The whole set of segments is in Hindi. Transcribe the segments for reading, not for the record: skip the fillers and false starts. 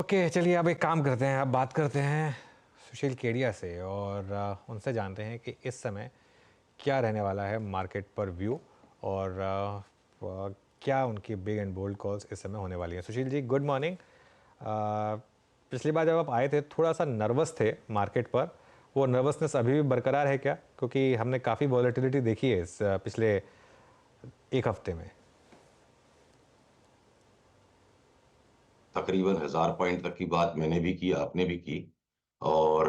ओके, चलिए अब एक काम करते हैं, अब बात करते हैं सुशील केडिया से और उनसे जानते हैं कि इस समय क्या रहने वाला है मार्केट पर व्यू और क्या उनकी बिग एंड बोल्ड कॉल्स इस समय होने वाली हैं। Sushil ji, good morning. पिछली बार जब आप आए थे थोड़ा सा नर्वस थे मार्केट पर, वो नर्वसनेस अभी भी बरकरार है क्या? क्योंकि हमने काफ़ी वॉलेटिलिटी देखी है इस पिछले एक हफ्ते में। तकरीबन 1000 पॉइंट तक की बात मैंने भी की, आपने भी की। और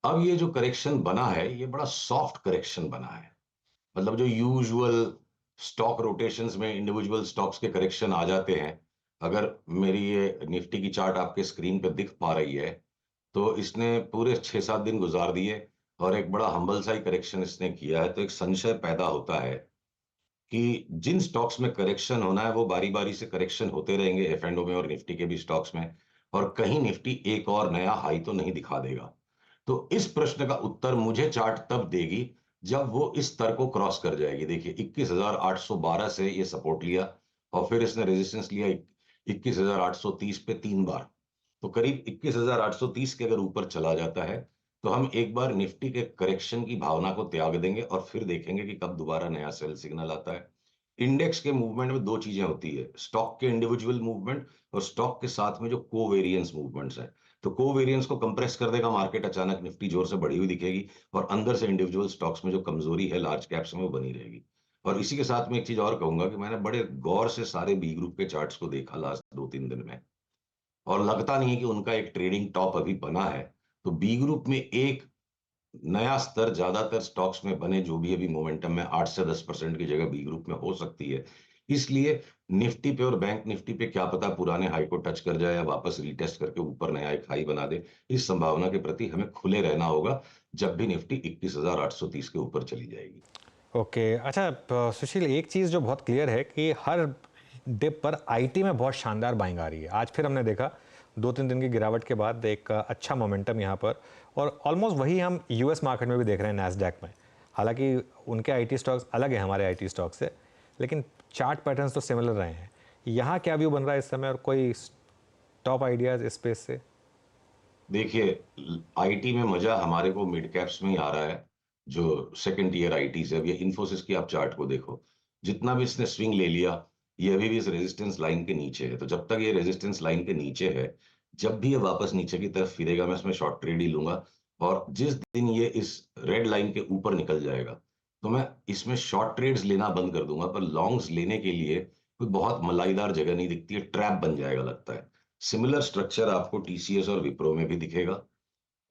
अब ये जो करेक्शन बना है ये बड़ा सॉफ्ट करेक्शन बना है। मतलब जो यूजुअल स्टॉक रोटेशंस में इंडिविजुअल स्टॉक्स के करेक्शन आ जाते हैं, अगर मेरी ये निफ्टी की चार्ट आपके स्क्रीन पे दिख पा रही है, तो इसने पूरे 6-7 दिन गुजार दिए और एक बड़ा हम्बल सा ही करेक्शन इसने किया है। तो एक संशय पैदा होता है कि जिन स्टॉक्स में करेक्शन होना है वो बारी बारी से करेक्शन होते रहेंगे, एफ एंड ओ में और निफ्टी के भी स्टॉक्स में। और कहीं निफ्टी एक और नया हाई तो नहीं दिखा देगा। तो इस प्रश्न का उत्तर मुझे चार्ट तब देगी जब वो इस स्तर को क्रॉस कर जाएगी। देखिए 21,812 से ये सपोर्ट लिया और फिर इसने रेजिस्टेंस लिया 21,830 पे 3 बार। तो करीब 21,830 के अगर ऊपर चला जाता है तो हम एक बार निफ्टी के करेक्शन की भावना को त्याग देंगे और फिर देखेंगे कि कब दोबारा नया सेल सिग्नल आता है। इंडेक्स के मूवमेंट में दो चीजें होती है, स्टॉक के इंडिविजुअल मूवमेंट और स्टॉक के साथ में जो कोवेरियंस मूवमेंट्स हैं। तो कोवेरियंस को कंप्रेस कर देगा मार्केट, अचानक निफ्टी जोर से बढ़ी हुई दिखेगी और अंदर से इंडिविजुअल स्टॉक्स में जो कमजोरी है लार्ज कैप्स में वो बनी रहेगी। और इसी के साथ में एक चीज और कहूंगा कि मैंने बड़े गौर से सारे बी ग्रुप के चार्ट्स को देखा लास्ट 2-3 दिन में, और लगता नहीं है कि उनका एक ट्रेडिंग टॉप अभी बना है। तो बी ग्रुप में एक नया स्तर ज्यादातर स्टॉक्स में बने, जो भी अभी मोमेंटम में 8 से 10% की जगह बी ग्रुप में हो सकती है। इसलिए निफ्टी पे और बैंक निफ्टी पे क्या पता पुराने हाई को टच कर जाए या वापस रीटेस्ट करके ऊपर नया एक हाई बना दे। इस संभावना के प्रति हमें खुले रहना होगा जब भी निफ्टी 21,830 के ऊपर चली जाएगी। ओके, अच्छा सुशील, एक चीज़ जो बहुत क्लियर है कि हर डिप पर आईटी में बहुत शानदार बाइंग आ रही है। आज फिर हमने देखा 2-3 दिन की गिरावट के बाद एक अच्छा मोमेंटम यहाँ पर, और ऑलमोस्ट वही हम यूएस मार्केट में भी देख रहे हैं नैस्डैक में। हालांकि उनके आईटी स्टॉक्स अलग हैं हमारे आईटी स्टॉक से, लेकिन चार्ट पैटर्न्स तो सिमिलर रहे हैं। यहाँ क्या व्यू बन रहा है इस समय और कोई टॉप आइडियाज़ इस स्पेस से? देखिए, आईटी में मजा हमारे को मिड कैप्स में ही आ रहा है। जो सेकंड ईयर आईटी है, अब ये इन्फोसिस की आप चार्ट को देखो, जितना भी इसने स्विंग ले लिया ये अभी भी इस रेजिस्टेंस लाइन के नीचे है। तो जब तक ये रेजिस्टेंस लाइन के नीचे है, जब भी ये वापस नीचे की तरफ फिरेगा मैं इसमें शॉर्ट ट्रेड ही लूंगा। और जिस दिन ये इस रेड लाइन के ऊपर निकल जाएगा तो मैं इसमें शॉर्ट ट्रेड्स लेना बंद कर दूंगा। पर लॉन्ग्स लेने के लिए कोई बहुत मलाईदार जगह नहीं दिखती है, ट्रैप बन जाएगा लगता है। सिमिलर स्ट्रक्चर आपको टीसीएस और विप्रो में भी दिखेगा,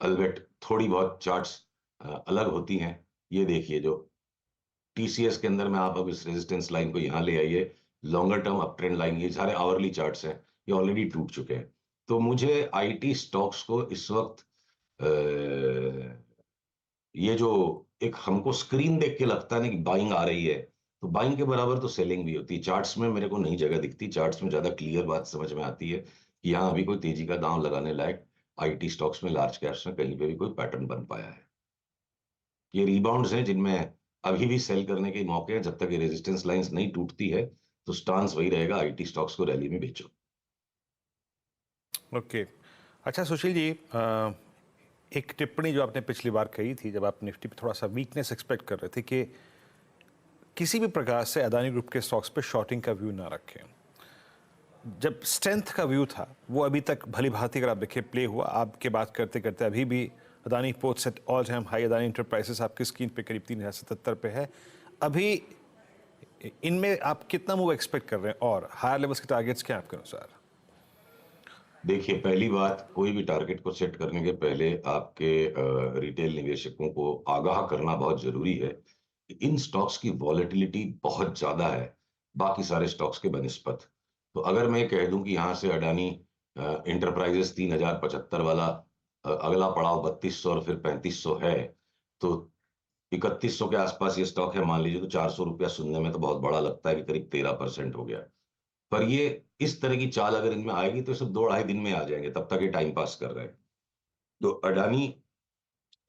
अलबट थोड़ी बहुत चार्ट्स अलग होती हैं। ये देखिए, जो टीसीएस के अंदर में आप अब इस रेजिस्टेंस लाइन को यहां ले आइए, longer term up trend line, ये सारे आवरली चार्ट्स हैं, ये ऑलरेडी टूट चुके हैं। तो मुझे आईटी स्टॉक्स को इस वक्त ये जो एक हमको स्क्रीन देख के लगता है ना कि बाइंग आ रही है, तो बाइंग के बराबर तो सेलिंग भी होती है। चार्ट्स में मेरे को नहीं जगह दिखती, चार्ट्स में ज्यादा क्लियर बात समझ में आती है कि यहाँ अभी कोई तेजी का दांव लगाने लायक आईटी स्टॉक्स में, लार्ज कैप्स में कहीं पे भी कोई पैटर्न बन पाया है। ये रिबाउंड्स हैं जिनमें अभी भी सेल करने के मौके हैं। जब तक ये रेजिस्टेंस लाइंस नहीं टूटती है तो स्टांस वही रहेगा, आईटी स्टॉक्स को रैली में बेचो। ओके। अच्छा सुशील जी, एक टिप्पणी जो आपने पिछली बार कही थी जब आप निफ्टी पे थोड़ा सा वीकनेस एक्सपेक्ट कर रहे थे कि किसी भी प्रकार से अदानी ग्रुप के स्टॉक्स पे शॉर्टिंग का व्यू ना रखें। जब स्ट्रेंथ का व्यू था वो अभी तक भली भांति अगर आप देखिए प्ले हुआ। आपके बात करते करते अभी भी Adani ports at all time high, Adani enterprises आपकी स्क्रीन पे करीब 3,077 पे है। अभी इनमें आप कितना मूव एक्सपेक्ट कर रहे हैं और हायर लेवल्स के टारगेट्स क्या हैं आपके अनुसार? देखिए, पहली बात, कोई भी टारगेट को सेट करने के पहले आपके रिटेल निवेशकों को आगाह करना बहुत जरूरी है कि इन स्टॉक्स की वॉलेटिलिटी बहुत ज्यादा है बाकी सारे स्टॉक्स के बनिस्पत। तो अगर मैं कह दूं कि यहां से अडानी इंटरप्राइजेस 3,075 वाला अगला पड़ाव 3200 और फिर 3500 है, तो 3100 के आसपास ये स्टॉक है मान लीजिए, तो 400 रुपया सुनने में तो बहुत बड़ा लगता है कि करीब 13% हो गया। पर ये इस तरह की चाल अगर इनमें आएगी तो सिर्फ 2-2.5 दिन में आ जाएंगे, तब तक ये टाइम पास कर रहे हैं। तो अडानी,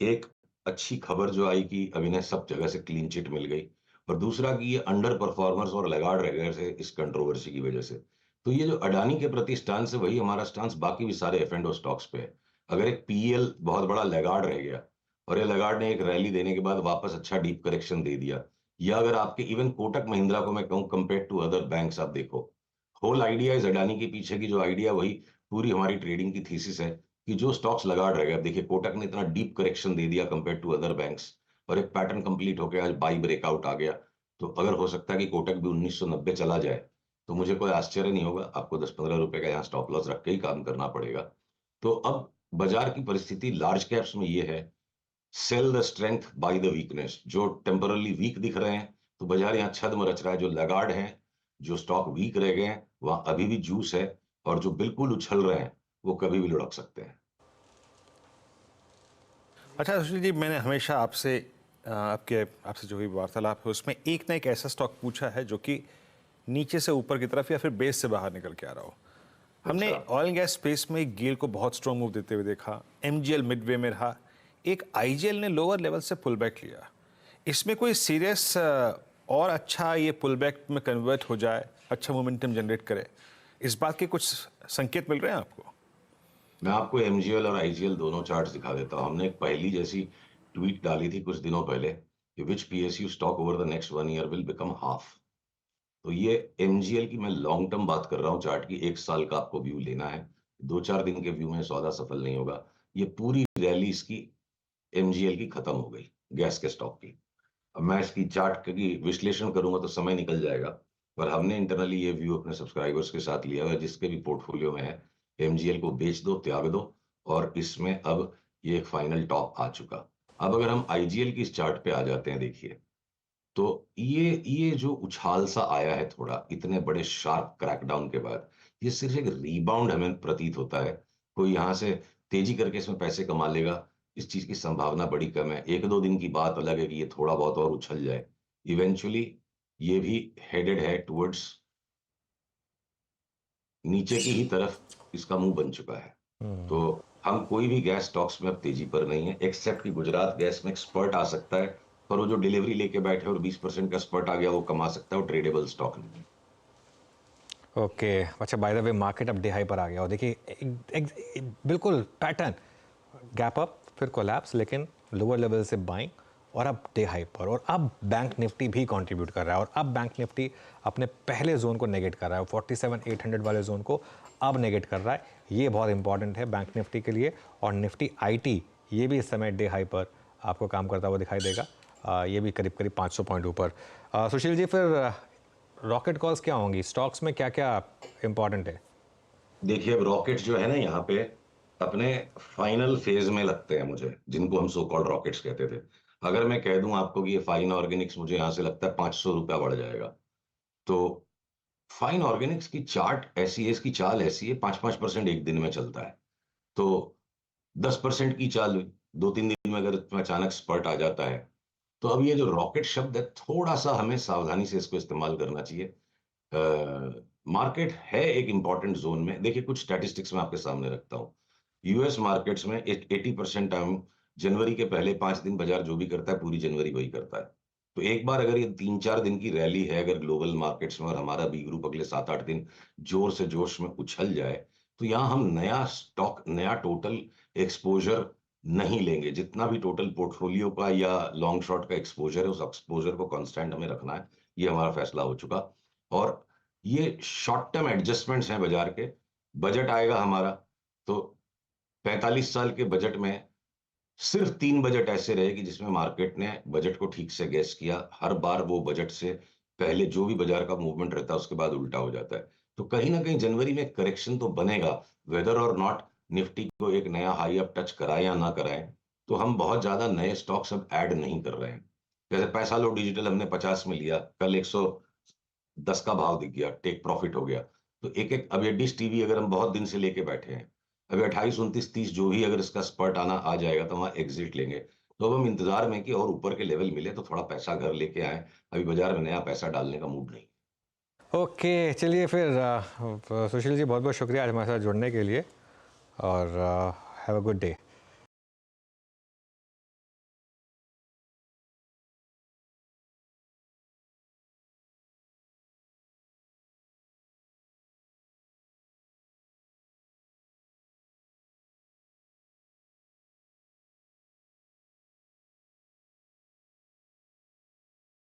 एक अच्छी खबर जो आई कि अब इन्हें सब जगह से क्लीन चिट मिल गई, और दूसरा कि ये अंडर परफॉर्मर्स और लैगार्ड रह गए थे इस कंट्रोवर्सी की वजह से। तो ये जो अडानी के प्रति स्टांस है, वही हमारा स्टांस बाकी भी सारे एफ एंड ओ स्टॉक्स पे है। अगर एक पीएल बहुत बड़ा लैगार्ड रह गया और ये लैगार्ड ने एक रैली देने के बाद वापस अच्छा डीप करेक्शन दे दिया, या अगर आपके इवन कोटक महिंद्रा को मैं कहूँ कंपेयर टू अदर बैंक्स, आप देखो होल आइडिया इज अडानी के पीछे की जो आइडिया, वही पूरी हमारी ट्रेडिंग की थीसिस है कि जो स्टॉक्स लैगार्ड रह गए। अब देखिए कोटक ने इतना डीप करेक्शन दे दिया कंपेयर टू अदर बैंक्स, और एक पैटर्न कंप्लीट होकर आज बाई ब्रेकआउट आ गया। तो अगर हो सकता है कि कोटक भी 1990 चला जाए, तो मुझे कोई आश्चर्य नहीं होगा। आपको 10-15 रुपए का यहाँ स्टॉप लॉस रख के ही काम करना पड़ेगा। तो अब बाजार की परिस्थिति लार्ज कैप्स में ये है, sell the strength by the weakness. जो टेम्परली वीक दिख रहे हैं, तो बाजार यहाँ छद्म रच रहा है। जो लैगार्ड हैं, जो स्टॉक वीक रह गए हैं, वहां अभी भी जूस है, और जो बिल्कुल उछल रहे हैं वो कभी भी लुढ़क सकते हैं। अच्छा सुशील जी, मैंने हमेशा आपसे जो भी वार्तालाप है उसमें एक ना एक ऐसा स्टॉक पूछा है जो कि नीचे से ऊपर की तरफ या फिर बेस से बाहर निकल के आ रहा हो। हमने अच्छा। ऑयल एंड गैस स्पेस में गेल को बहुत स्ट्रॉन्ग मूव देते हुए देखा, एमजीएल मिडवे में रहा, एक आईजीएल ने लोअर लेवल से पुल बैक लिया। इसमें कोई सीरियस और अच्छा ये पुल बैक में कन्वर्ट हो जाए, अच्छा मोमेंटम जनरेट करे, इस बात के कुछ संकेत मिल रहे हैं आपको? मैं आपको एमजीएल और आईजीएल दोनों चार्ट्स दिखा देता हूं। हमने एक पहली जैसी ट्वीट डाली थी कुछ दिनों पहले कि which PSU stock over the next 1 year will become half. तो ये एमजीएल की मैं लॉन्ग टर्म बात कर रहा हूँ, चार्ट की 1 साल का आपको व्यू लेना है। 2-4 दिन के व्यू में सौदा सफल नहीं होगा। ये पूरी रैली इसकी एमजीएल की खत्म हो गई, गैस के स्टॉक की। अब मैं इसकी चार्ट की विश्लेषण करूंगा तो समय निकल जाएगा, पर हमने इंटरनली ये व्यू अपने सब्सक्राइबर्स के साथ लिया है, जिसके भी पोर्टफोलियो में है, एमजीएल को बेच दो, त्याग दो, और इसमें अब ये एक फाइनल टॉप आ चुका। अब अगर हम आईजीएल की इस चार्ट पे आ जाते हैं, देखिए, तो ये जो उछाल सा आया है थोड़ा इतने बड़े शार्प क्रैकडाउन के बाद, ये सिर्फ एक रीबाउंड हमें प्रतीत होता है। कोई यहाँ से तेजी करके इसमें पैसे कमा लेगा, इस चीज की संभावना बड़ी कम है। 1-2 दिन की बात अलग है कि ये थोड़ा बहुत और उछल जाए। इवेंचुअली ये भी हेडेड है टुवर्ड्स नीचे की ही तरफ, इसका मुंह बन चुका है। तो हम कोई भी गैस स्टॉक्स में अब तेजी पर नहीं है, एक्सेप्ट कि गुजरात गैस में एक स्पर्ट आ सकता है, पर वो जो डिलीवरी लेके बैठे और 20% का स्पर्ट आ गया, वो कमा सकता है, वो ट्रेडेबल स्टॉक नहीं है। ओके, अच्छा, बाय द वे मार्केट अब डे हाई पर आ गया और देखिए बिल्कुल पैटर्न, गैप अप फिर कोलैप्स, लेकिन लोअर लेवल से बाइंग और अब डे हाई पर। और अब बैंक निफ्टी भी कंट्रीब्यूट कर रहा है और अब बैंक निफ्टी अपने पहले जोन को नेगेट कर रहा है, 47,800 वाले जोन को अब नेगेट कर रहा है। ये बहुत इंपॉर्टेंट है बैंक निफ्टी के लिए। और निफ्टी आईटी ये भी इस समय डे हाई पर आपको काम करता हुआ दिखाई देगा, ये भी करीब करीब 500 पॉइंट ऊपर। सुशील जी, फिर रॉकेट कॉल्स क्या होंगी, स्टॉक्स में क्या क्या इंपॉर्टेंट है? देखिए, अब रॉकेट्स जो है ना यहाँ पे अपने फाइनल फेज में लगते हैं मुझे, जिनको हम सो कॉल्ड रॉकेट्स कहते थे। अगर मैं कह दूं आपको कि ये फाइन ऑर्गेनिक्स, मुझे यहाँ से लगता है 500 रुपया बढ़ जाएगा। तो फाइन ऑर्गेनिक्स की चार्ट ऐसी है, इसकी चाल ऐसी है, 5-5% एक दिन में चलता है। तो 10% की चाल 2-3 दिन में अगर इसमें अचानक स्पर्ट आ जाता है, तो अब ये जो रॉकेट शब्द है, थोड़ा सा हमें सावधानी से इसको इस्तेमाल करना चाहिए। मार्केट है एक इंपॉर्टेंट जोन में। देखिए, कुछ स्टैटिस्टिक्स मैं आपके सामने रखता हूँ। यूएस मार्केट्स में 80% टाइम जनवरी के पहले 5 दिन बाजार जो भी करता है, पूरी जनवरी वही करता है। तो एक बार अगर ये 3-4 दिन की रैली है अगर ग्लोबल मार्केट्स में, और हमारा बी ग्रुप अगले 7-8 दिन जोर से जोश में उछल जाए, तो यहाँ हम नया स्टॉक, नया टोटल एक्सपोजर नहीं लेंगे। जितना भी टोटल पोर्टफोलियो का या लॉन्ग शॉर्ट का एक्सपोजर है, उस एक्सपोजर को कांस्टेंट हमें रखना है। ये हमारा फैसला हो चुका। और ये शॉर्ट टर्म एडजस्टमेंट्स हैं बाजार के। बजट आएगा हमारा, तो 45 साल के बजट में सिर्फ 3 बजट ऐसे रहे कि जिसमें मार्केट ने बजट को ठीक से गैस किया। हर बार वो बजट से पहले जो भी बाजार का मूवमेंट रहता है, उसके बाद उल्टा हो जाता है। तो कहीं ना कहीं जनवरी में करेक्शन तो बनेगा, वेदर और नॉट निफ्टी को एक नया हाई अप टच कराए या ना कराए। तो हम बहुत ज्यादा नए स्टॉक्स अब ऐड नहीं कर रहे हैं। जैसे पैसा लो डिजिटल हमने 50 में लिया, कल 110 का भाव दिख गया, टेक प्रॉफिट हो गया। तो एक एक, अब ये डिश टीवी अगर हम बहुत दिन से लेके बैठे हैं, अभी 28, 29, 30 जो भी अगर इसका स्पर्ट आना आ जाएगा, तो वहां एग्जिट लेंगे। तो अब हम इंतजार में कि और ऊपर के लेवल मिले तो थोड़ा पैसा घर लेके आए। अभी बाजार में नया पैसा डालने का मूड नहीं। ओके, चलिए फिर सुशील जी, बहुत बहुत शुक्रिया आज हमारे साथ जुड़ने के लिए और हैव अ गुड डे।